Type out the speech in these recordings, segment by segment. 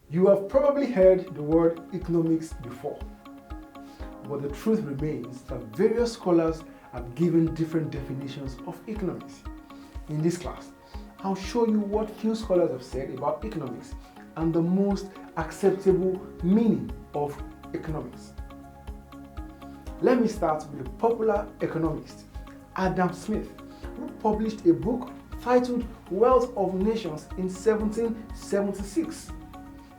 You have probably heard the word economics before, but the truth remains that various scholars have given different definitions of economics. In this class, I'll show you what few scholars have said about economics and the most acceptable meaning of economics. Let me start with a popular economist, Adam Smith, who published a book titled Wealth of Nations in 1776.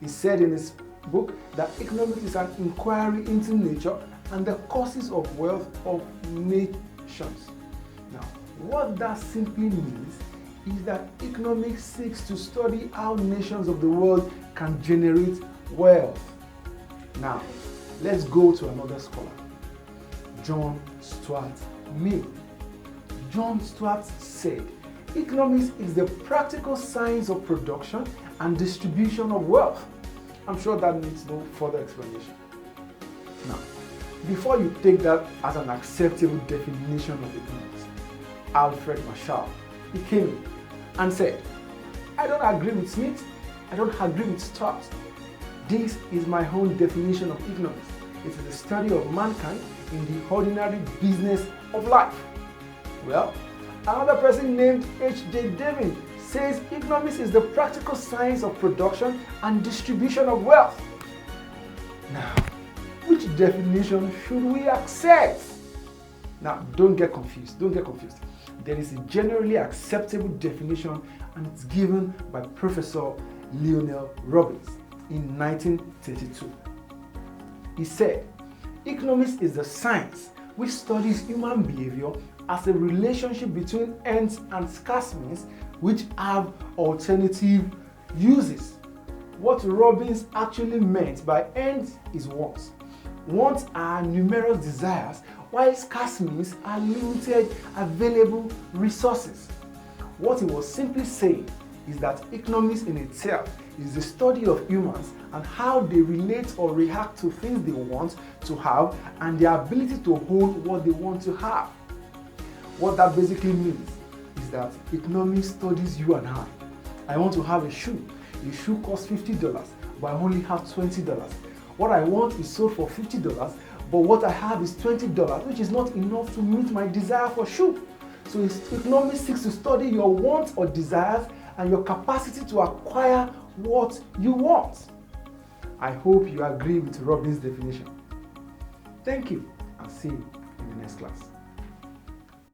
He said in his book that economics is an inquiry into nature and the causes of wealth of nations. Now, what that simply means is that economics seeks to study how nations of the world can generate wealth. Now, let's go to another scholar, John Stuart Mill. John Stuart said, economics is the practical science of production and distribution of wealth. I'm sure that needs no further explanation. Now, before you take that as an acceptable definition of economics, Alfred Michel, he came in and said, I don't agree with Smith, I don't agree with Stuart. This is my own definition of economics. It is the study of mankind in the ordinary business of life. Well, another person named H.J. David says economics is the practical science of production and distribution of wealth. Now, which definition should we accept? Now, don't get confused. There is a generally acceptable definition, and it's given by Professor Lionel Robbins in 1932. He said, economics is the science which studies human behavior as a relationship between ends and scarce means which have alternative uses. What Robbins actually meant by ends is wants. Wants are numerous desires, while scarce means are limited available resources. What he was simply saying is that economics in itself is the study of humans and how they relate or react to things they want to have and their ability to hold what they want to have. What that basically means is that economics studies you and I. I want to have a shoe. The shoe costs $50, but I only have $20. What I want is sold for $50, but what I have is $20, which is not enough to meet my desire for shoe. So economics seeks to study your wants or desires and your capacity to acquire what you want. I hope you agree with Robbins' definition. Thank you, and see you in the next class.